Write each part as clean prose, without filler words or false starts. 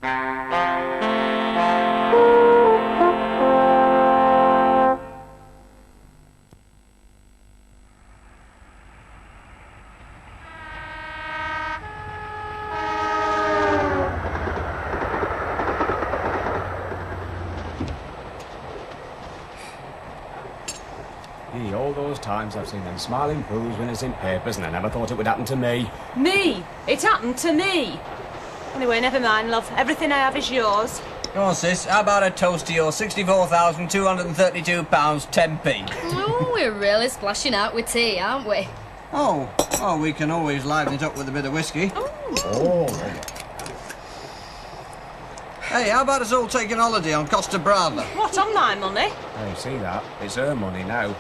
All those times I've seen them smiling pools when it's in papers, and I never thought it would happen to me. Me? It happened to me. Anyway, never mind, love. Everything I have is yours. Go on, sis. How about a toast to your £64,232 10p? Oh, we're really splashing out with tea, aren't we? Oh, we can always liven it up with a bit of whiskey. Oh. Hey, how about us all taking holiday on Costa Brava? What, on my money? Oh, you see that? It's her money now.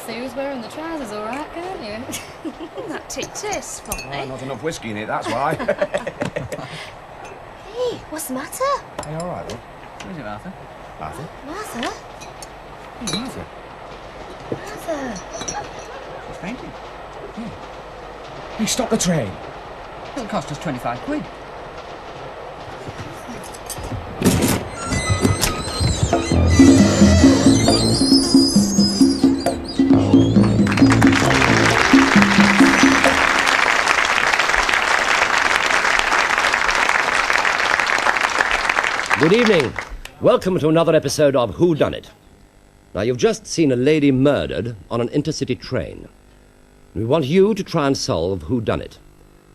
See who's wearing the trousers, all right, can't you? That tea tastes funny. Not enough whiskey in it, that's why. Hey, what's the matter? Are you all right, love? Who is it, Martha? Martha? Martha? Hey, Martha. Martha? She's fainting. Hey, stop the train. It'll cost us 25 quid. Good evening. Welcome to another episode of Whodunit. Now, you've just seen a lady murdered on an intercity train. We want you to try and solve whodunit.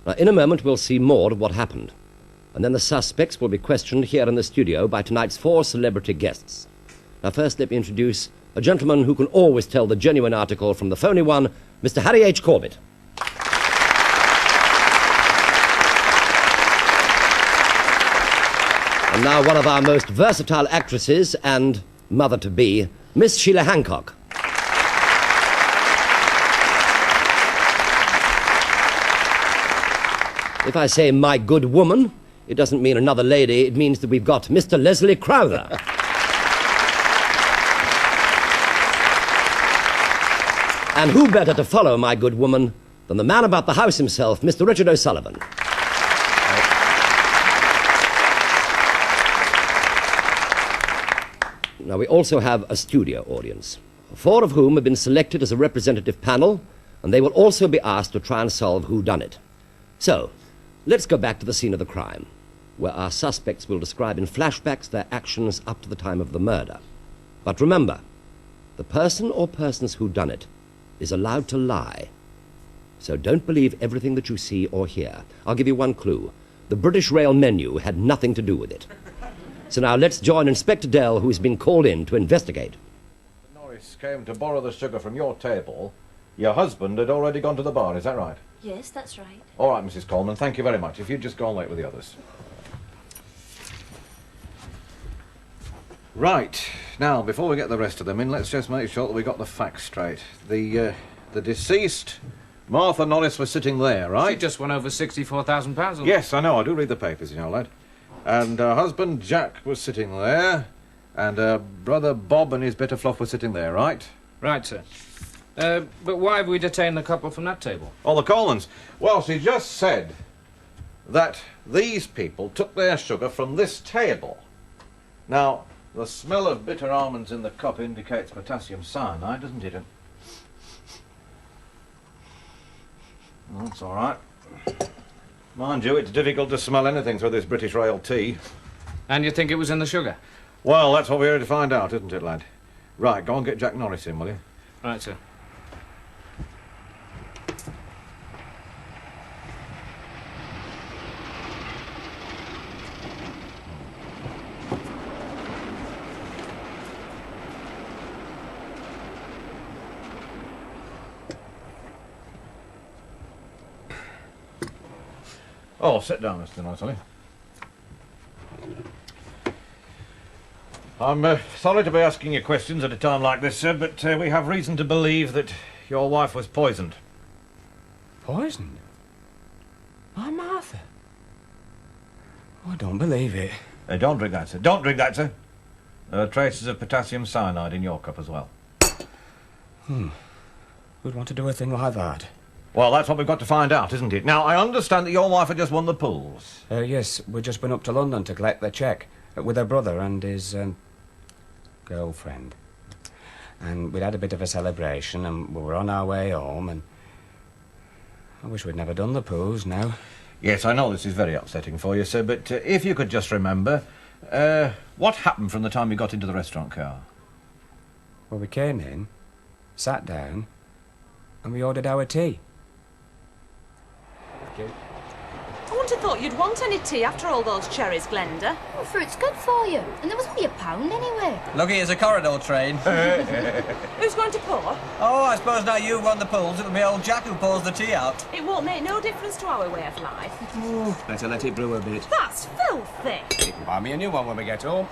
Now, in a moment, we'll see more of what happened. And then the suspects will be questioned here in the studio by tonight's 4 celebrity guests. Now, first, let me introduce a gentleman who can always tell the genuine article from the phony one, Mr. Harry H. Corbett. And now one of our most versatile actresses and mother-to-be, Miss Sheila Hancock. If I say my good woman, it doesn't mean another lady, it means that we've got Mr. Leslie Crowther. And who better to follow my good woman than the man about the house himself, Mr. Richard O'Sullivan. Now, we also have a studio audience, 4 of whom have been selected as a representative panel, and they will also be asked to try and solve whodunit. So, let's go back to the scene of the crime, where our suspects will describe in flashbacks their actions up to the time of the murder. But remember, the person or persons who done it is allowed to lie. So don't believe everything that you see or hear. I'll give you one clue. The British Rail menu had nothing to do with it. So now let's join Inspector Dell, who's been called in to investigate. Norris came to borrow the sugar from your table. Your husband had already gone to the bar, is that right? Yes, that's right. All right, Mrs. Coleman, thank you very much. If you'd just go on late with the others. Right. Now, before we get the rest of them in, let's just make sure that we got the facts straight. The deceased, Martha Norris, was sitting there, right? She just won over £64,000. Yes, I know. I do read the papers, you know, lad. And her husband, Jack, was sitting there. And her brother, Bob, and his bit of fluff were sitting there, right? Right, sir. But why have we detained the couple from that table? Oh, the Colemans. Well, she just said that these people took their sugar from this table. Now, the smell of bitter almonds in the cup indicates potassium cyanide, doesn't it? That's all right. Mind you, it's difficult to smell anything through this British Rail tea. And you think it was in the sugar? Well, that's what we're here to find out, isn't it, lad? Right, go and get Jack Norris in, will you? Right, sir. Oh, sit down, Mr. Norris. I'm sorry to be asking you questions at a time like this, sir, but we have reason to believe that your wife was poisoned. Poisoned? My Martha? Oh, I don't believe it. Don't drink that, sir. Don't drink that, sir. There are traces of potassium cyanide in your cup as well. Who'd want to do a thing like that? Well, that's what we've got to find out, isn't it? Now, I understand that your wife had just won the pools. Yes, we just been up to London to collect the cheque with her brother and his girlfriend. And we'd had a bit of a celebration and we were on our way home and I wish we'd never done the pools now. Yes, I know this is very upsetting for you, sir, but if you could just remember, what happened from the time you got into the restaurant car? Well, we came in, sat down, and we ordered our tea. Thank you. I wouldn't have thought you'd want any tea after all those cherries, Glenda. Oh, fruit's good for you. And there was only £1 anyway. Lucky it's a corridor train. Who's going to pour? Oh, I suppose now you've won the pools, it'll be old Jack who pours the tea out. It won't make no difference to our way of life. Better let it brew a bit. That's filthy. You can buy me a new one when we get home.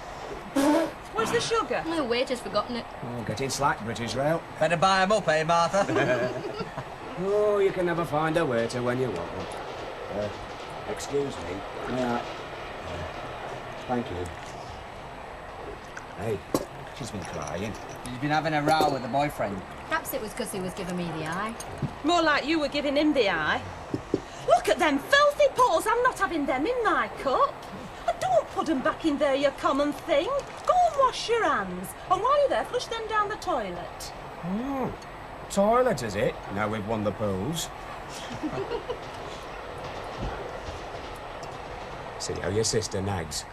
Where's the sugar? The waiter's forgotten it. Oh, getting slack, British Rail. Better buy 'em up, eh, Martha? Oh, you can never find a waiter when you want one. Excuse me. Yeah. Thank you. Hey, she's been crying. He's been having a row with the boyfriend. Perhaps it was because he was giving me the eye. More like you were giving him the eye. Look at them filthy paws. I'm not having them in my cup. And don't put them back in there, you common thing. Go and wash your hands. And while you're there, flush them down the toilet. Toilet, is it? Now we've won the pools. See how your sister nags.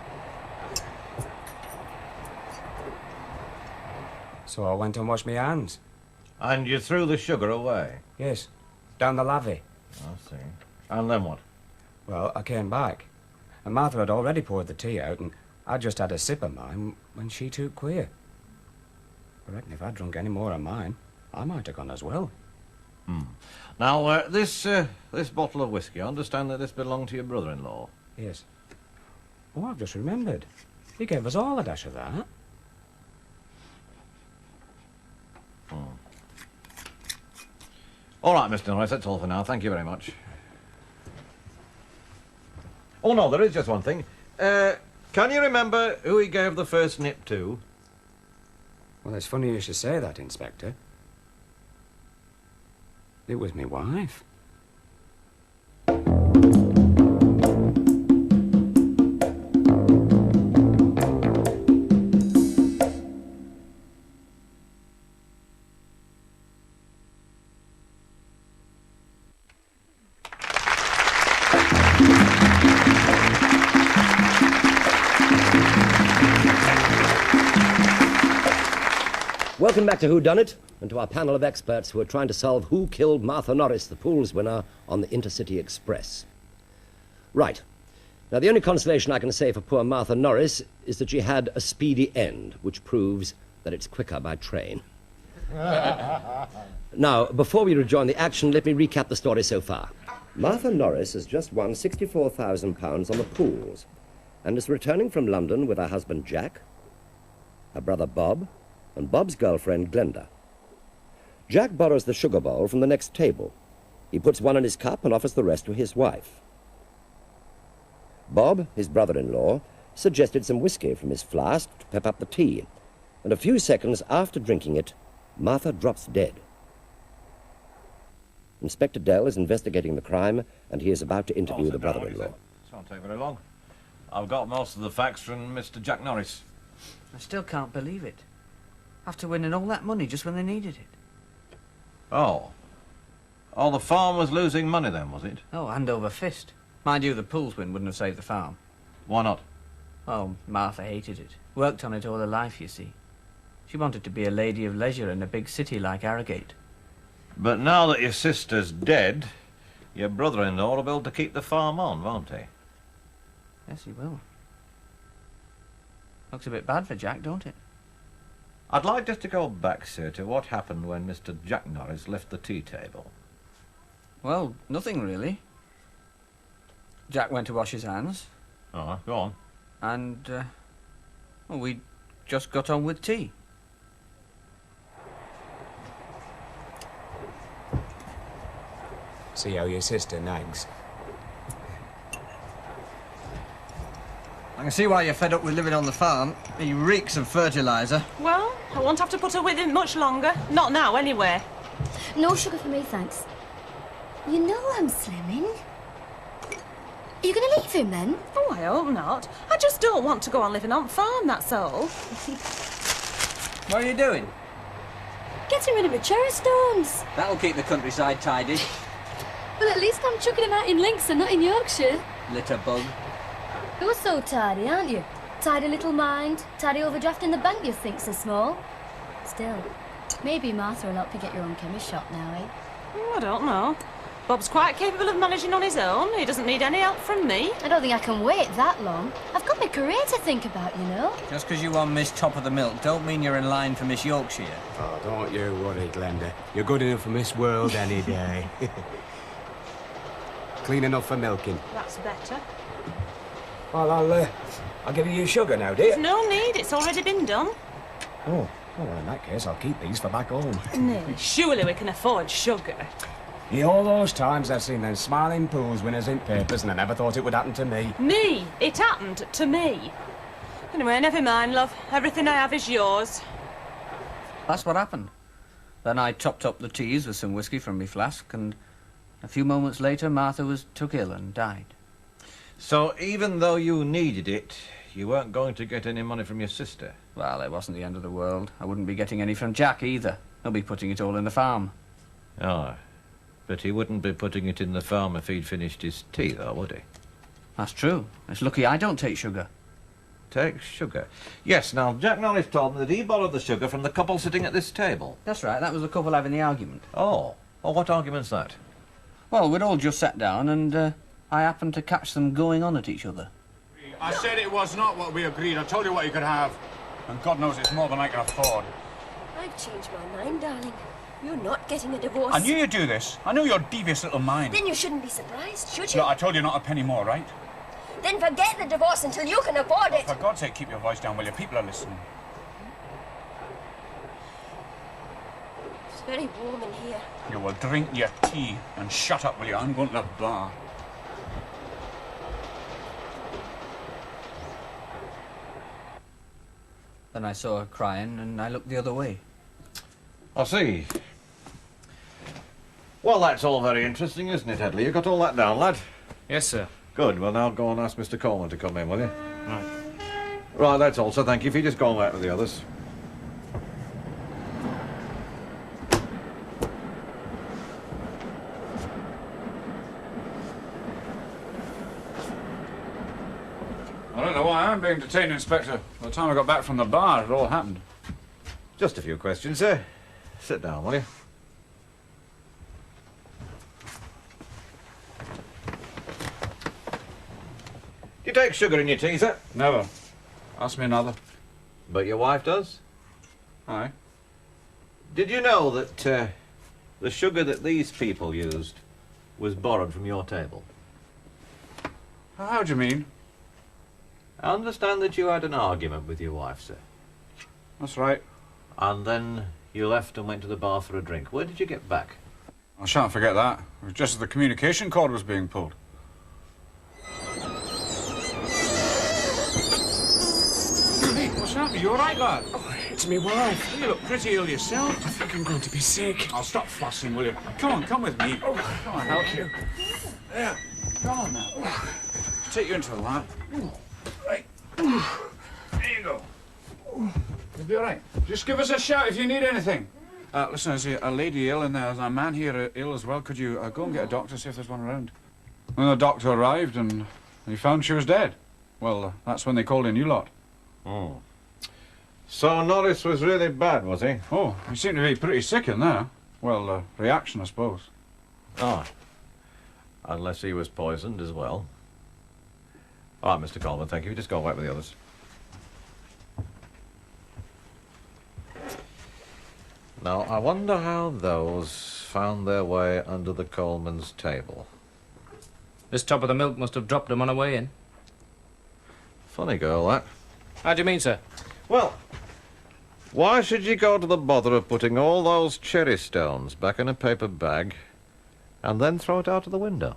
So I went and washed my hands. And you threw the sugar away? Yes, down the lavvy. I see. And then what? Well, I came back, and Martha had already poured the tea out, and I just had a sip of mine when she took queer. I reckon if I'd drunk any more of mine, I might have gone as well. Now, this bottle of whiskey, I understand that this belonged to your brother-in-law. Yes. Oh, I've just remembered. He gave us all a dash of that. All right, Mr. Norris, that's all for now. Thank you very much. Oh, no, there is just one thing. Can you remember who he gave the first nip to? Well, it's funny you should say that, Inspector. It was me wife. Welcome back to Whodunit, and to our panel of experts who are trying to solve who killed Martha Norris, the pools winner, on the Intercity Express. Right. Now, the only consolation I can say for poor Martha Norris is that she had a speedy end, which proves that it's quicker by train. Now, before we rejoin the action, let me recap the story so far. Martha Norris has just won £64,000 on the pools and is returning from London with her husband Jack, her brother Bob, and Bob's girlfriend, Glenda. Jack borrows the sugar bowl from the next table. He puts one in his cup and offers the rest to his wife. Bob, his brother-in-law, suggested some whiskey from his flask to pep up the tea, and a few seconds after drinking it, Martha drops dead. Inspector Dell is investigating the crime, and he is about to interview the brother-in-law. It won't take very long. I've got most of the facts from Mr. Jack Norris. I still can't believe it. After winning all that money just when they needed it. Oh. Oh, the farm was losing money then, was it? Oh, hand over fist. Mind you, the pools win wouldn't have saved the farm. Why not? Oh, Martha hated it. Worked on it all her life, you see. She wanted to be a lady of leisure in a big city like Harrogate. But now that your sister's dead, your brother-in-law will be able to keep the farm on, won't he? Yes, he will. Looks a bit bad for Jack, don't it? I'd like just to go back, sir, to what happened when Mr. Jack Norris left the tea table. Well, nothing really. Jack went to wash his hands. Oh, go on. And, well, we just got on with tea. See how your sister nags. I can see why you're fed up with living on the farm. He reeks of fertiliser. Well, I won't have to put her with him much longer. Not now, anyway. No sugar for me, thanks. You know I'm slimming. Are you going to leave him then? Oh, I hope not. I just don't want to go on living on farm, that's all. What are you doing? Getting rid of my cherry stones. That'll keep the countryside tidy. Well, at least I'm chucking them out in Links and not in Yorkshire. Litter bug. You're so tidy, aren't you? Tidy little mind. Tidy overdraft in the bank you think so small. Still, maybe Martha will help you get your own chemist shop now, eh? Oh, I don't know. Bob's quite capable of managing on his own. He doesn't need any help from me. I don't think I can wait that long. I've got my career to think about, you know. Just because you want Miss Top of the Milk don't mean you're in line for Miss Yorkshire. Oh, don't you worry, Glenda. You're good enough for Miss World any day. Clean enough for milking. That's better. Well, I'll give you sugar now, dear. No need, it's already been done. Oh, well, in that case, I'll keep these for back home. No, surely we can afford sugar. Yeah, all those times I've seen them smiling pools winners in papers and I never thought it would happen to me. Me? It happened to me. Anyway, never mind, love. Everything I have is yours. That's what happened. Then I topped up the teas with some whiskey from me flask, and a few moments later Martha was took ill and died. So even though you needed it, you weren't going to get any money from your sister? Well, it wasn't the end of the world. I wouldn't be getting any from Jack either. He'll be putting it all in the farm. Oh, but he wouldn't be putting it in the farm if he'd finished his tea, though, would he? That's true. It's lucky I don't take sugar. Take sugar? Yes, now, Jack Norris told me that he borrowed the sugar from the couple sitting at this table. That's right, that was the couple having the argument. Oh, well, what argument's that? Well, we'd all just sat down and I happened to catch them going on at each other. I said it was not what we agreed. I told you what you could have. And God knows it's more than I can afford. I've changed my mind, darling. You're not getting a divorce. I knew you'd do this. I knew your devious little mind. Then you shouldn't be surprised, should you? Look, I told you not a penny more, right? Then forget the divorce until you can afford it. For God's sake, keep your voice down, will you? People are listening. It's very warm in here. You will drink your tea and shut up, will you? I'm going to the bar. Then I saw her crying and I looked the other way. I see. Well, that's all very interesting, isn't it, Headley? You got all that down, lad? Yes, sir. Good. Well, now go and ask Mr. Coleman to come in, will you? Right. Right, that's all, so thank you. If you just go and wait with the others. I don't know why I'm being detained, Inspector. By the time I got back from the bar, it all happened. Just a few questions, sir. Sit down, will you? Do you take sugar in your tea, sir? Never. Ask me another. But your wife does? Aye. Did you know that the sugar that these people used was borrowed from your table? How do you mean? I understand that you had an argument with your wife, sir. That's right. And then you left and went to the bar for a drink. Where did you get back? I shan't forget that. It was just as the communication cord was being pulled. Hey, what's happening? You all right, lad? Oh, it's me wife. You look pretty ill yourself. I think I'm going to be sick. I'll stop fussing, will you? Come on, come with me. Oh, Come on, thank you. There. Come on now. Take you into the lab. Right. There you go. You'll be all right. Just give us a shout if you need anything. Listen, there's a lady ill and there's a man here ill as well. Could you go and get a doctor, see if there's one around? When the doctor arrived and he found she was dead. Well, that's when they called in you lot. Oh. So Norris was really bad, was he? Oh, he seemed to be pretty sick in there. Well, reaction, I suppose. Ah. Unless he was poisoned as well. All right, Mr. Coleman, thank you. Just go and wait with the others. Now, I wonder how those found their way under the Coleman's table. This Top of the Milk must have dropped them on her way in. Funny girl, that. How do you mean, sir? Well, why should you go to the bother of putting all those cherry stones back in a paper bag and then throw it out of the window?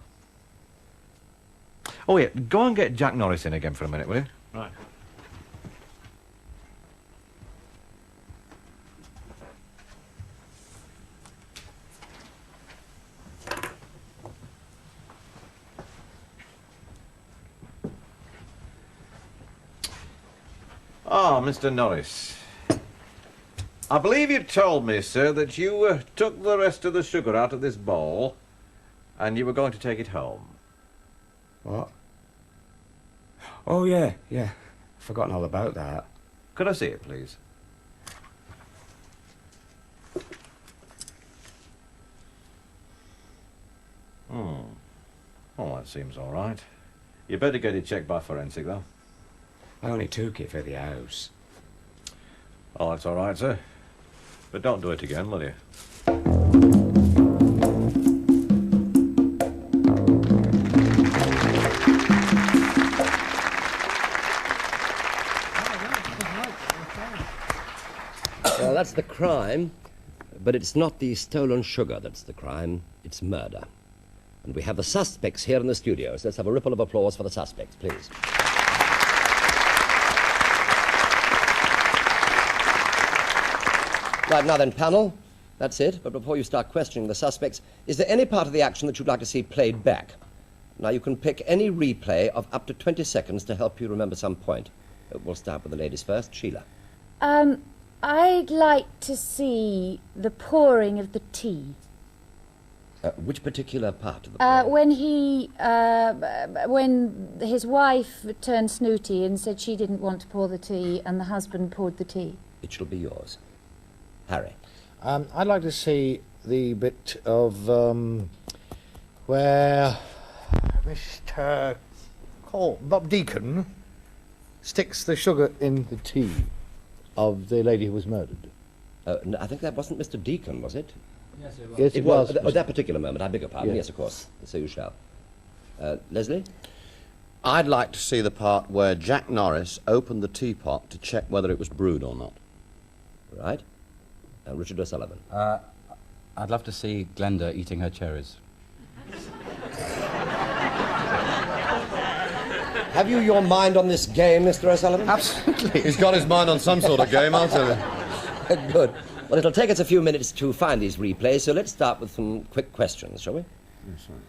Oh, yeah, go and get Jack Norris in again for a minute, will you? Right. Ah, Mr. Norris. I believe you told me, sir, that you took the rest of the sugar out of this bowl and you were going to take it home. What? Oh, yeah. Forgotten all about that. Could I see it, please? Well, that seems all right. You better get it checked by forensic, though. I only took it for the house. Oh, that's all right, sir. But don't do it again, will you? Well, that's the crime, but it's not the stolen sugar that's the crime, it's murder. And we have the suspects here in the studio, so let's have a ripple of applause for the suspects, please. Right, now then, panel, that's it. But before you start questioning the suspects, is there any part of the action that you'd like to see played back? Now, you can pick any replay of up to 20 seconds to help you remember some point. We'll start with the ladies first. Sheila. I'd like to see the pouring of the tea. Which particular part of the play? When his wife turned snooty and said she didn't want to pour the tea and the husband poured the tea. It shall be yours. Harry. I'd like to see the bit of where Mr. Bob Deacon sticks the sugar in the tea of the lady who was murdered. No, I think that wasn't Mr. Deacon, was it? Yes, it was. Yes, it was. At that particular moment, I beg your pardon. Yes. Yes, of course. So you shall. Leslie? I'd like to see the part where Jack Norris opened the teapot to check whether it was brewed or not. Right. Richard O'Sullivan. I'd love to see Glenda eating her cherries. Have you your mind on this game, Mr. O'Sullivan? Absolutely. He's got his mind on some sort of game, I'll tell you. Good. Well, it'll take us a few minutes to find these replays, so let's start with some quick questions, shall we? Yes, right.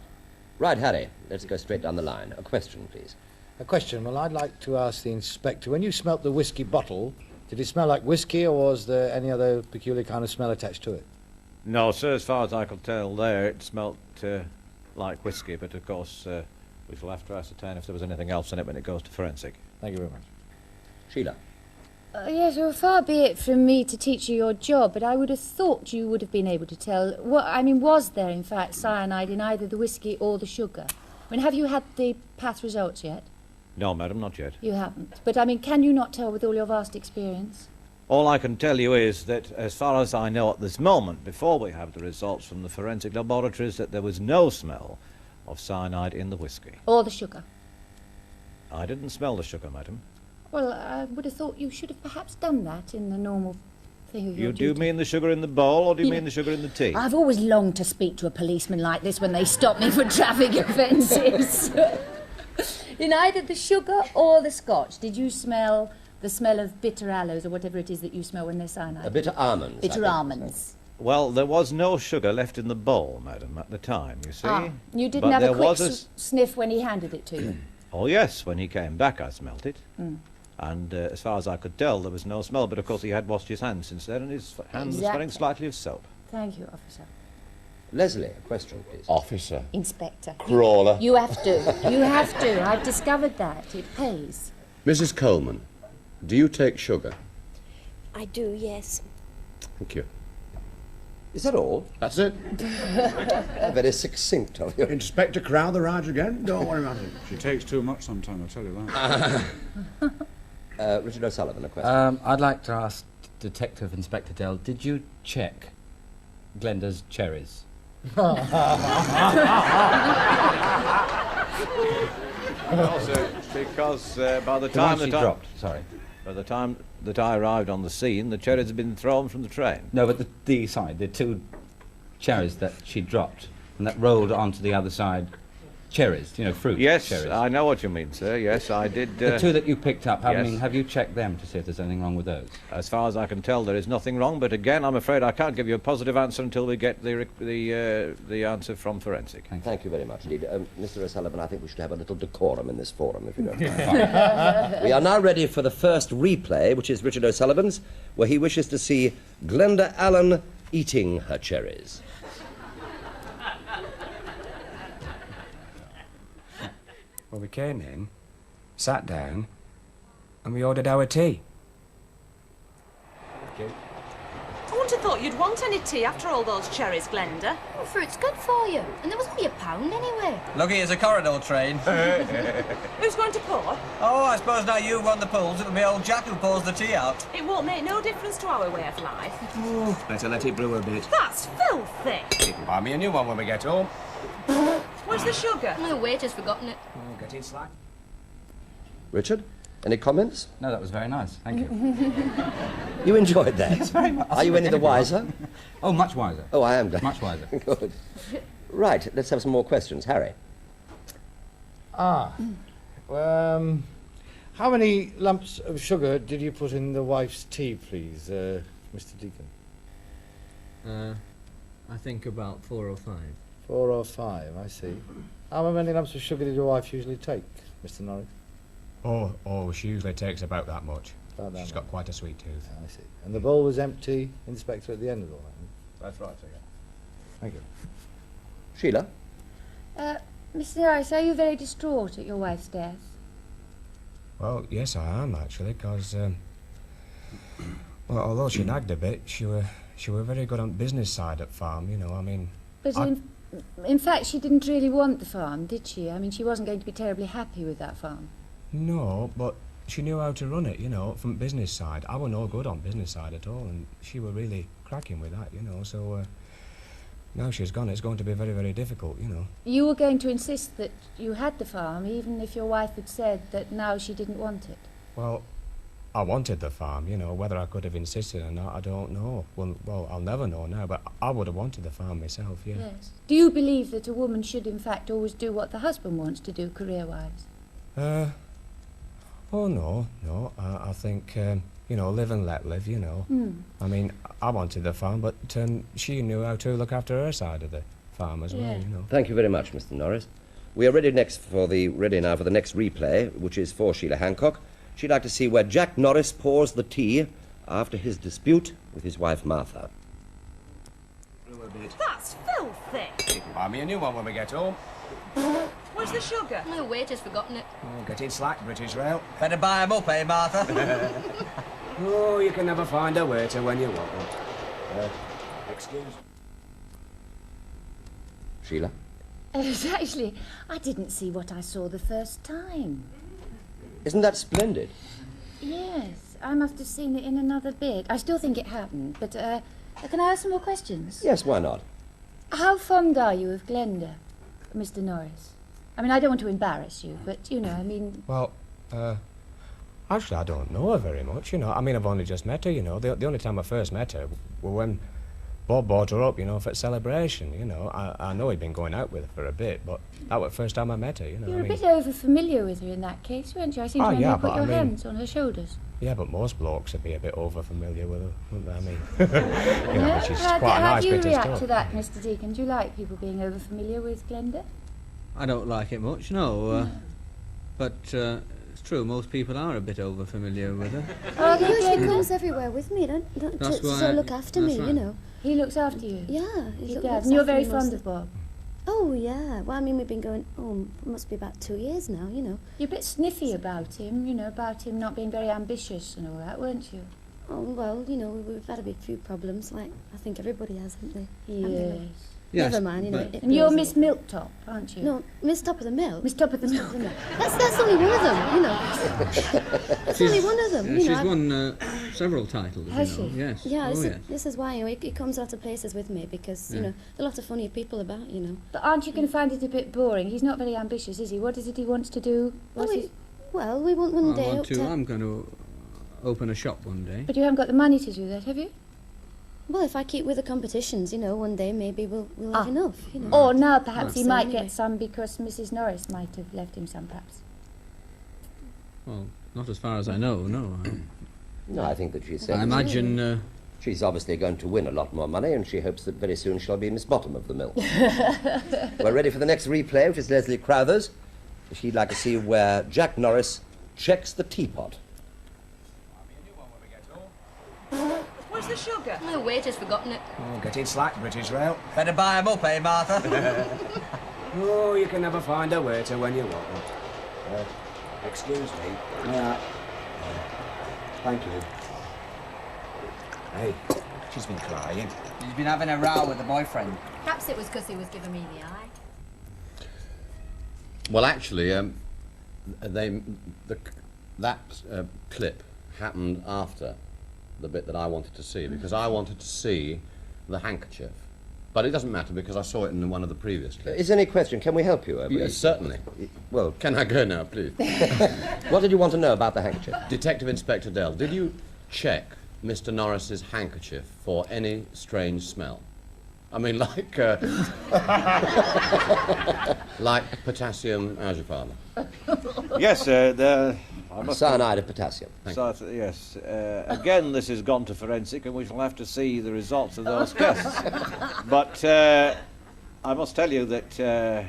Right, Harry. Let's go straight down the line. A question, please. A question. Well, I'd like to ask the inspector, when you smelt the whiskey bottle, did it smell like whiskey, or was there any other peculiar kind of smell attached to it? No, sir, as far as I could tell there, it smelt like whiskey, but of course we shall have to ascertain if there was anything else in it when it goes to forensic. Thank you very much. Sheila. Yes, well, far be it from me to teach you your job, but I would have thought you would have been able to tell. Was there, in fact, cyanide in either the whiskey or the sugar? Have you had the path results yet? No, madam, not yet. You haven't. But, can you not tell with all your vast experience? All I can tell you is that, as far as I know at this moment, before we have the results from the forensic laboratories, that there was no smell of cyanide in the whiskey. Or the sugar? I didn't smell the sugar, madam. Well, I would have thought you should have perhaps done that in the normal thing of your You do duty. mean the sugar in the bowl, or do you mean the sugar in the tea? I've always longed to speak to a policeman like this when they stop me for traffic offences. In either the sugar or the scotch, did you smell the smell of bitter aloes or whatever it is that you smell when there's cyanide? Bitter almonds. Bitter almonds. Well, there was no sugar left in the bowl, madam, at the time, you see. You didn't have a quick sniff when he handed it to you? Oh, yes, when he came back I smelt it. And as far as I could tell, there was no smell, but of course he had washed his hands since then, and his hands were smelling slightly of soap. Thank you, officer. Leslie, a question, please. Officer. Inspector. Crawler. You have to. You have to. I've discovered that. It pays. Mrs. Coleman, do you take sugar? I do, yes. Thank you. Is that all? That's it. Very succinct of you. Inspector Crowther again? Don't worry about it. She takes too much sometimes, I'll tell you that. Richard O'Sullivan, a question. I'd like to ask Detective Inspector Dell, did you check Glenda's cherries? No, sir, because by the time she dropped, sorry. By the time that I arrived on the scene, the cherries had been thrown from the train. No, but the two cherries that she dropped and that rolled onto the other side cherries, you know, fruit Yes, cherries. I know what you mean, sir. Yes, I did. The two that you picked up, yes. have you checked them to see if there's anything wrong with those? As far as I can tell, there is nothing wrong, but again, I'm afraid I can't give you a positive answer until we get the answer from forensic. Thank you very much indeed. Mr. O'Sullivan, I think we should have a little decorum in this forum, if you don't mind. We are now ready for the first replay, which is Richard O'Sullivan's, where he wishes to see Glenda Allen eating her cherries. Well, we came in, sat down, and we ordered our tea. I wouldn't have thought you'd want any tea after all those cherries, Glenda. Oh, fruit's good for you. And there was only £1 anyway. Lucky it's a corridor train. Who's going to pour? Oh, I suppose now you've won the pools, it'll be old Jack who pours the tea out. It won't make no difference to our way of life. Oh, better let it brew a bit. That's filthy. You can buy me a new one when we get home. Where's the sugar? The waiter's forgotten it. Oh, get in slack. Richard, any comments? No, that was very nice. Thank you. You enjoyed that? Yes, very much. Are you any the wiser? Oh, much wiser. Oh, I am glad. Much wiser. Good. Right, let's have some more questions. Harry. How many lumps of sugar did you put in the wife's tea, please, Mr. Deacon? I think about 4 or 5. 4 or 5, I see. How many lumps of sugar did your wife usually take, Mr. Norris? Oh, she usually takes about that much. About that She's much. got quite a sweet tooth. I see. And the bowl was empty, Inspector, at the end of all that? That's right, sir. Thank you. Sheila? Mr. Norris, are you very distraught at your wife's death? Well, yes, I am, actually, because, well, although she nagged a bit, she were very good on business side at farm, you know, I mean... But in fact, she didn't really want the farm, did she? I mean, she wasn't going to be terribly happy with that farm. No, but she knew how to run it, you know, from business side. I were no good on business side at all, and she were really cracking with that, you know, so, now she's gone, it's going to be very, very difficult, you know. You were going to insist that you had the farm, even if your wife had said that now she didn't want it. Well, I wanted the farm, you know, whether I could have insisted or not, I don't know. Well, I'll never know now, but I would have wanted the farm myself, yeah. Yes. Do you believe that a woman should, in fact, always do what the husband wants to do, career-wise? Oh, no. I think, you know, live and let live, you know. I mean, I wanted the farm, but she knew how to look after her side of the farm as well, you know. Thank you very much, Mr. Norris. We are ready now for the next replay, which is for Sheila Hancock. She'd like to see where Jack Norris pours the tea after his dispute with his wife, Martha. That's filthy. You can buy me a new one when we get home. Where's the sugar? The waiter's forgotten it. Oh, get in slack, British Rail. Better buy 'em up, eh, Martha? Oh, you can never find a waiter when you want one. Excuse. Sheila? Actually, I didn't see what I saw the first time. Isn't that splendid? Yes, I must have seen it in another bit. I still think it happened, but can I ask some more questions? Yes, why not? How fond are you of Glenda, Mr. Norris? I mean, I don't want to embarrass you, but, you know, I mean... Well, actually, I don't know her very much, you know. I mean, I've only just met her, you know. The only time I first met her was when Bob brought her up, you know, for celebration, you know. I know he'd been going out with her for a bit, but that was the first time I met her, you know. You were a bit over-familiar with her in that case, weren't you? I seem to remember you put your hands on her shoulders. Yeah, but most blokes would be a bit over-familiar with her, wouldn't they? I mean, you know, but she's quite a nice bit of How do you react stuff. to that, Mr. Deacon? Do you like people being over-familiar with Glenda? I don't like it much, no. But it's true, most people are a bit over-familiar with her. Oh, he usually comes everywhere with me, don't That's to why sort of look after me, you know. He looks after you? Yeah, He looks does. And you're after very me fond most of Bob? Oh, yeah. Well, I mean, we've been going, it must be about 2 years now, you know. You're a bit sniffy about him, you know, about him not being very ambitious and all that, weren't you? Oh, well, you know, we've had a few problems, like I think everybody has, haven't they? Yes. Yes, Never mind, you know. And you're Miss Milktop, aren't you? No, Miss Top of the Milk. Miss Top of the Milk. That's only one of them, you know. That's only one of them, you know. She's won several titles, Has you know. she? Yes. Yeah, oh, yes. this is why, you know, he comes a lot of places with me because, you know, there are a lot of funny people about, you know. But aren't you going to find it a bit boring? He's not very ambitious, is he? What is it he wants to do? Well, we want one day I'm going to open a shop one day. But you haven't got the money to do that, have you? Well, if I keep with the competitions, you know, one day maybe we'll have enough, you know. Or now perhaps he So might anyway. get some because Mrs. Norris might have left him some, perhaps. Well, not as far as I know, no. No, I think that she's... I imagine... she's obviously going to win a lot more money, and she hopes that very soon she'll be Miss Bottom of the mill. We're ready for the next replay, which is Leslie Crowther's. She'd like to see where Jack Norris checks the teapot. Where's the sugar? The waiter's forgotten it. Oh, getting slack, British Rail. Better buy 'em up, eh, Martha? Oh, you can never find a waiter when you want one. Excuse me. Yeah. Thank you. Hey, she's been crying. She's been having a row with the boyfriend. Perhaps it was because he was giving me the eye. Well, actually, that clip happened after the bit that I wanted to see, because I wanted to see the handkerchief. But it doesn't matter, because I saw it in one of the previous clips. Is there any question? Can we help you? Yes, certainly. Well... Can I go now, please? What did you want to know about the handkerchief? Detective Inspector Dell, did you check Mr. Norris's handkerchief for any strange smell? I mean, like... like potassium azufalma. Yes, cyanide of potassium. Yes. Again, this has gone to forensic, and we shall have to see the results of those tests. But I must tell you that there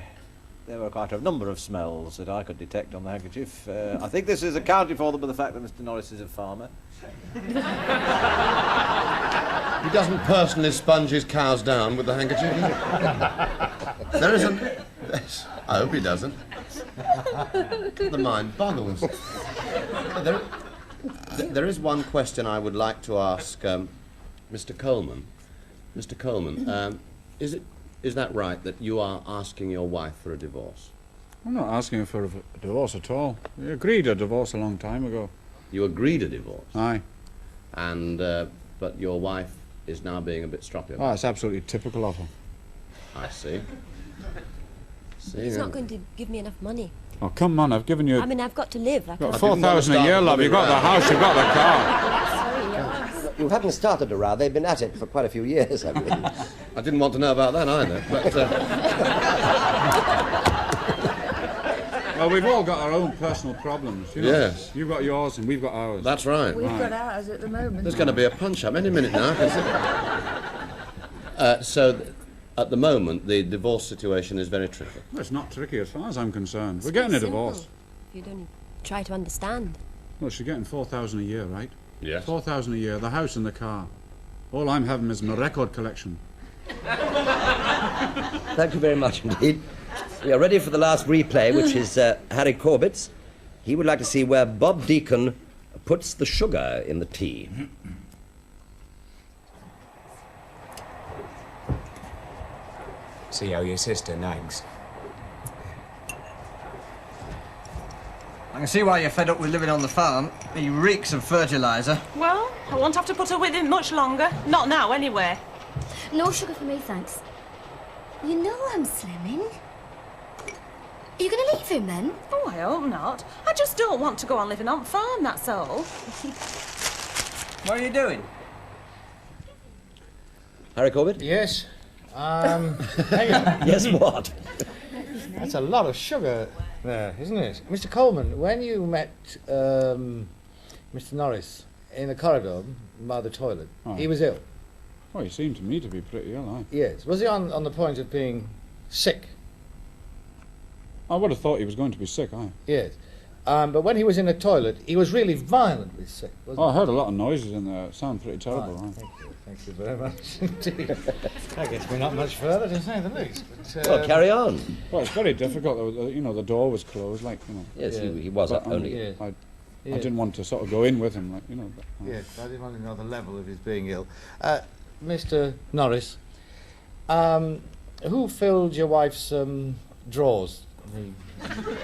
were quite a number of smells that I could detect on the handkerchief. I think this is accounted for by the fact that Mr. Norris is a farmer. He doesn't personally sponge his cows down with the handkerchief. There isn't... Yes, I hope he doesn't. The mind boggles. There is one question I would like to ask Mr. Coleman. Mr. Coleman, is that right that you are asking your wife for a divorce? I'm not asking her for a divorce at all. We agreed a divorce a long time ago. You agreed a divorce? Aye. And, but your wife is now being a bit stroppy about Oh, it's absolutely typical of her. I see. He's not going to give me enough money. Oh, come on, I've given you... I mean, I've got to live. You've got 4,000 a year, love. You've got the house, you've got the car. You haven't started a row. They've been at it for quite a few years, I believe. I didn't want to know about that either, but... Well, we've all got our own personal problems, you know. Yes. You've got yours and we've got ours. That's right. We've got ours at the moment. There's going to be a punch-up any minute now. At the moment, the divorce situation is very tricky. Well, it's not tricky as far as I'm concerned. We're getting a divorce. If you'd only try to understand. Well, she's getting 4,000 a year, right? Yes. 4,000 a year, the house and the car. All I'm having is my record collection. Thank you very much indeed. We are ready for the last replay, which is Harry Corbett's. He would like to see where Bob Deacon puts the sugar in the tea. See how your sister nags. I can see why you're fed up with living on the farm. He reeks of fertiliser. Well, I won't have to put her with him much longer. Not now, anyway. No sugar for me, thanks. You know I'm slimming. Are you going to leave him then? Oh, I hope not. I just don't want to go on living on farm, that's all. What are you doing? Harry Corbett? Yes. Hang on. Yes, what? That's a lot of sugar there, isn't it? Mr. Coleman, when you met Mr. Norris in the corridor by the toilet, he was ill. Oh, he seemed to me to be pretty ill, aye. Yes. Was he on the point of being sick? I would have thought he was going to be sick, aye. Yes. But when he was in the toilet, he was really violently sick, wasn't I heard a lot of noises in there. It sounded pretty terrible, aye. Thank you very much indeed. I guess we're not much further, to say the least. But, Well, carry on. Well, it's very difficult. You know, the door was closed, like, you know. Yes, he was up only. I didn't want to sort of go in with him, like, you know. But, Yes, I didn't want to know the level of his being ill. Mr. Norris, who filled your wife's drawers?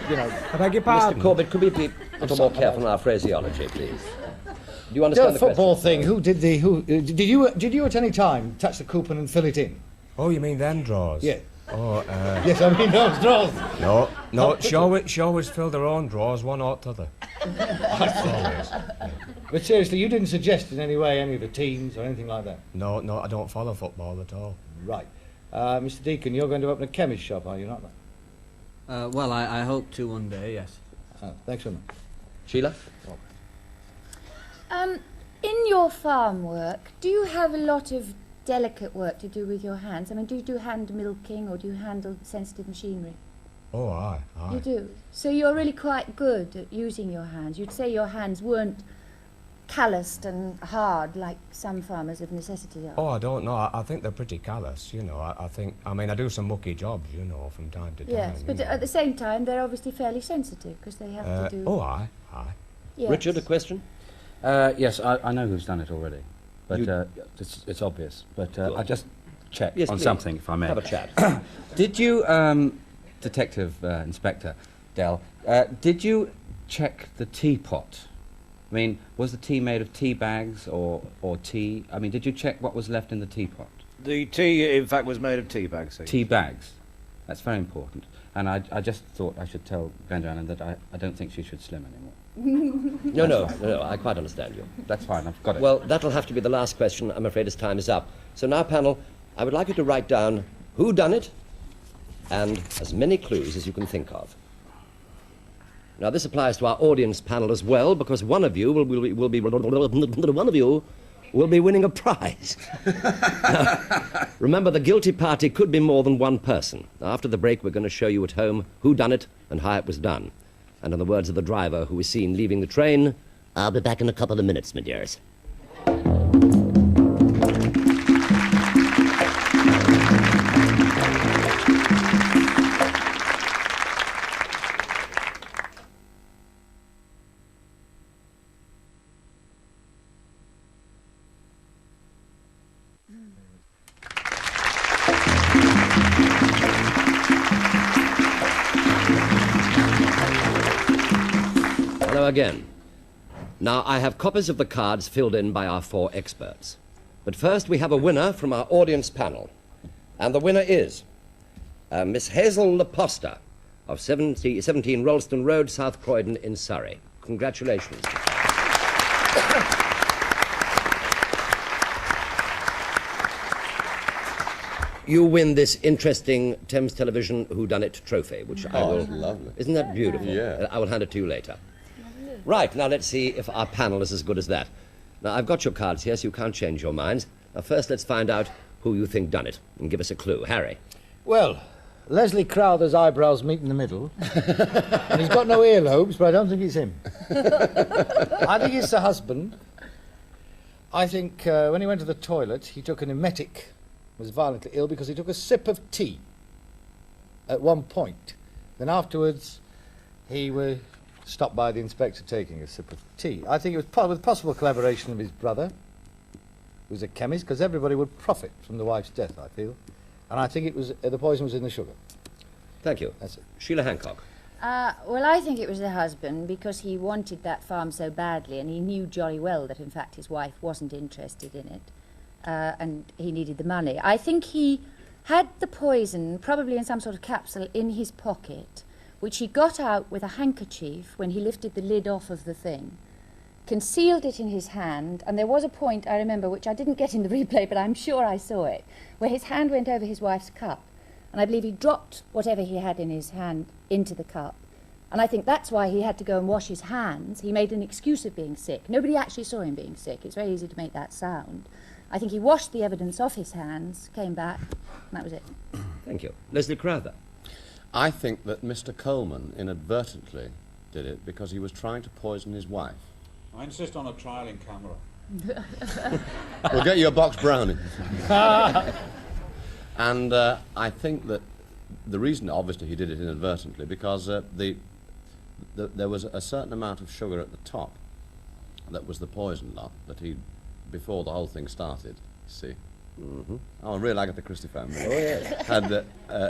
You know, I beg your pardon? Mr. Corbett, could we be a little more careful in our phraseology, please? Do you understand the the football question? thing? Did you at any time touch the coupon and fill it in? Oh, you mean them drawers? Yeah. Oh, Yes, I mean those drawers. No, she always filled her own drawers, one or t'other. Always. But seriously, you didn't suggest in any way any of the teams or anything like that? No, I don't follow football at all. Right. Mr. Deacon, you're going to open a chemist shop, are you not? Well, I hope to one day, yes. Thanks very much. Sheila? In your farm work, do you have a lot of delicate work to do with your hands? I mean, do you do hand milking or do you handle sensitive machinery? Oh, aye. You do? So you're really quite good at using your hands. You'd say your hands weren't calloused and hard like some farmers of necessity are. Oh, I don't know. I think they're pretty callous, you know. I mean, I do some mucky jobs, you know, from time to time. Yes, but at the same time, they're obviously fairly sensitive because they have to do... Oh, aye. Yes. Richard, a question? Yes, I know who's done it already, but it's obvious. But I just check on please. something, if I may. Have a chat. Did you, Detective Inspector Dell, did you check the teapot? I mean, was the tea made of tea bags or tea? I mean, did you check what was left in the teapot? The tea, in fact, was made of tea bags. Tea bags. That's very important. And I just thought I should tell Glenda Allen that I don't think she should slim anymore. No, I quite understand you. That's fine, I've got it. Well, that'll have to be the last question. I'm afraid his time is up. So now, panel, I would like you to write down who done it and as many clues as you can think of. Now, this applies to our audience panel as well, because one of you will be winning a prize. Now, remember, the guilty party could be more than one person. Now, after the break, we're going to show you at home who done it and how it was done. And in the words of the driver who was seen leaving the train, I'll be back in a couple of minutes, my dears. Hello again. Now, I have copies of the cards filled in by our 4 experts. But first, we have a winner from our audience panel. And the winner is Miss Hazel Laposta of 17 Rollston Road, South Croydon in Surrey. Congratulations. You win this interesting Thames Television Whodunit trophy, which I will... lovely. Isn't that beautiful? Yeah. I will hand it to you later. Right, now let's see if our panel is as good as that. Now, I've got your cards here, so you can't change your minds. Now, first, let's find out who you think done it, and give us a clue. Harry. Well, Leslie Crowther's eyebrows meet in the middle. And he's got no earlobes, but I don't think it's him. I think it's the husband. I think when he went to the toilet, he took an emetic, was violently ill because he took a sip of tea at one point. Then afterwards, he was stopped by the inspector taking a sip of tea. I think it was with possible collaboration of his brother, who's a chemist, because everybody would profit from the wife's death, I feel. And I think it was the poison was in the sugar. Thank you. That's it. Sheila Hancock. Well, I think it was the husband because he wanted that farm so badly and he knew jolly well that, in fact, his wife wasn't interested in it and he needed the money. I think he had the poison, probably in some sort of capsule, in his pocket, which he got out with a handkerchief when he lifted the lid off of the thing, concealed it in his hand, and there was a point, I remember, which I didn't get in the replay, but I'm sure I saw it, where his hand went over his wife's cup, and I believe he dropped whatever he had in his hand into the cup. And I think that's why he had to go and wash his hands. He made an excuse of being sick. Nobody actually saw him being sick. It's very easy to make that sound. I think he washed the evidence off his hands, came back, and that was it. Thank you. Leslie Crowther. I think that Mr. Coleman inadvertently did it because he was trying to poison his wife. I insist on a trial in camera. We'll get you a box brownie. And I think that the reason, obviously, he did it inadvertently because there was a certain amount of sugar at the top that was the poison lot that he, before the whole thing started, see. Mm-hmm. Oh, real Agatha Christie fan. Oh, yes. Had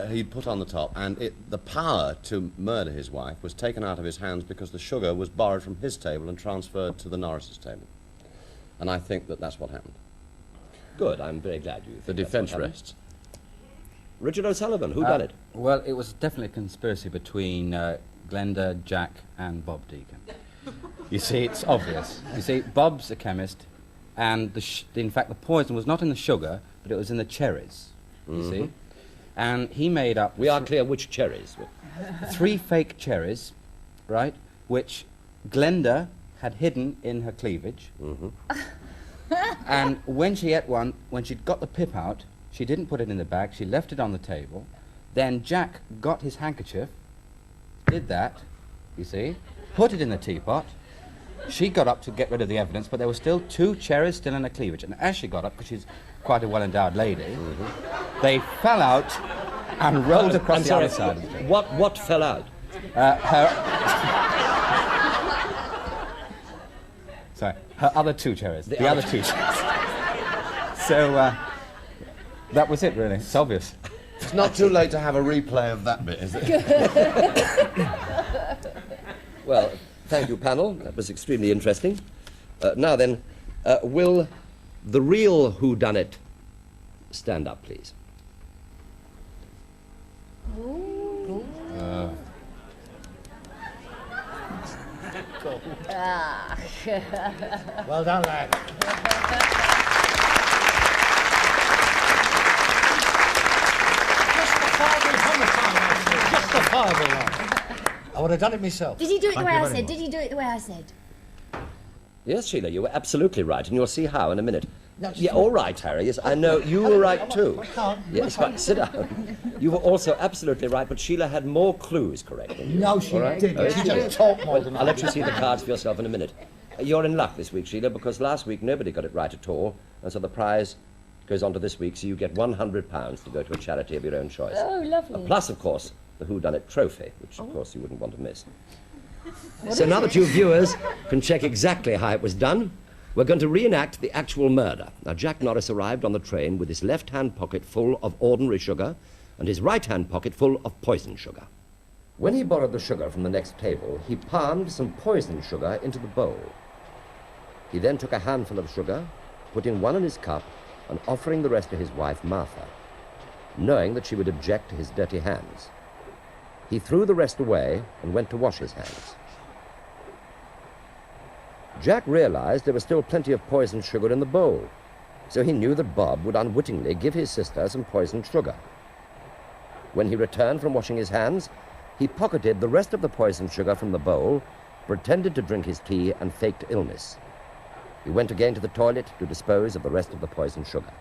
he'd put on the top, and the power to murder his wife was taken out of his hands because the sugar was borrowed from his table and transferred to the Norris's table. And I think that that's what happened. Good, I'm very glad you think the defence rests. Richard O'Sullivan, who done it? Well, it was definitely a conspiracy between Glenda, Jack, and Bob Deacon. You see, it's obvious. You see, Bob's a chemist, and in fact the poison was not in the sugar, but it was in the cherries. You see? And he made up... We are clear which cherries. 3 fake cherries, right, which Glenda had hidden in her cleavage. And when she ate one, when she'd got the pip out, she didn't put it in the bag, she left it on the table. Then Jack got his handkerchief, did that, you see, put it in the teapot. She got up to get rid of the evidence, but there were still 2 cherries still in her cleavage. And as she got up, because she's quite a well-endowed lady, they fell out and rolled across the other side of the table. What fell out? Her other 2 cherries. The other 2 cherries. So, that was it, really. It's obvious. It's not too late to have a replay of that bit, is it? Well, thank you, panel. That was extremely interesting. Now then, will the real whodunit stand up, please? Well done, lad. Justifiable, lad. I would have done it myself. Did he do it the Thank way you I very said? much. Did he do it the way I said? Yes, Sheila, you were absolutely right, and you'll see how in a minute. That's Yeah, all right, Harry. Yes, I know you were right too. I can't. Yes, right. Sit down. You were also absolutely right, but Sheila had more clues correct than you. No, she All right? didn't. Oh, She yes, just did. talked more than I'll I let you did. see the cards for yourself in a minute. You're in luck this week, Sheila, because last week nobody got it right at all, and so the prize goes on to this week, so you get £100 to go to a charity of your own choice. Oh, lovely. Plus, of course, the Whodunit trophy, which, of course, you wouldn't want to miss. So now that you viewers can check exactly how it was done, we're going to reenact the actual murder. Now, Jack Norris arrived on the train with his left-hand pocket full of ordinary sugar and his right-hand pocket full of poison sugar. When he borrowed the sugar from the next table, he palmed some poison sugar into the bowl. He then took a handful of sugar, put in one in his cup, and offering the rest to his wife, Martha, knowing that she would object to his dirty hands. He threw the rest away and went to wash his hands. Jack realized there was still plenty of poisoned sugar in the bowl, so he knew that Bob would unwittingly give his sister some poisoned sugar. When he returned from washing his hands, he pocketed the rest of the poisoned sugar from the bowl, pretended to drink his tea, and faked illness. He went again to the toilet to dispose of the rest of the poisoned sugar.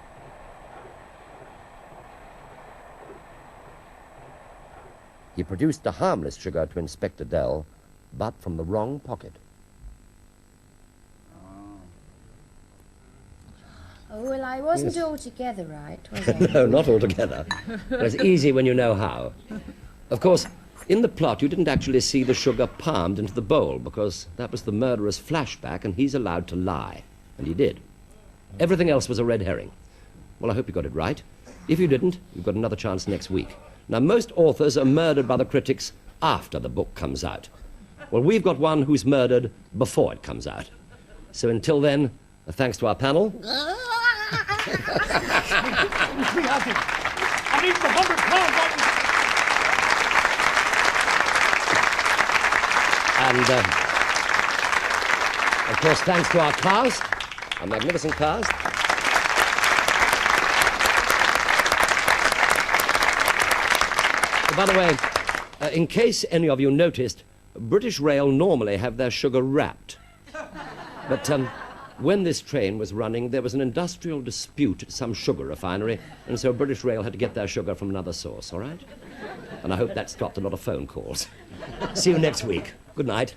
He produced the harmless sugar to Inspector Dell, but from the wrong pocket. Oh, well, I wasn't Yes. altogether right, was I? No, not altogether. But it's easy when you know how. Of course, in the plot, you didn't actually see the sugar palmed into the bowl, because that was the murderer's flashback, and he's allowed to lie. And he did. Everything else was a red herring. Well, I hope you got it right. If you didn't, you've got another chance next week. Now, most authors are murdered by the critics after the book comes out. Well, we've got one who's murdered before it comes out. So until then, thanks to our panel. I need the £100. And, of course, thanks to our cast, our magnificent cast. By the way, in case any of you noticed, British Rail normally have their sugar wrapped. But when this train was running, there was an industrial dispute at some sugar refinery, and so British Rail had to get their sugar from another source, all right? And I hope that stopped a lot of phone calls. See you next week. Good night.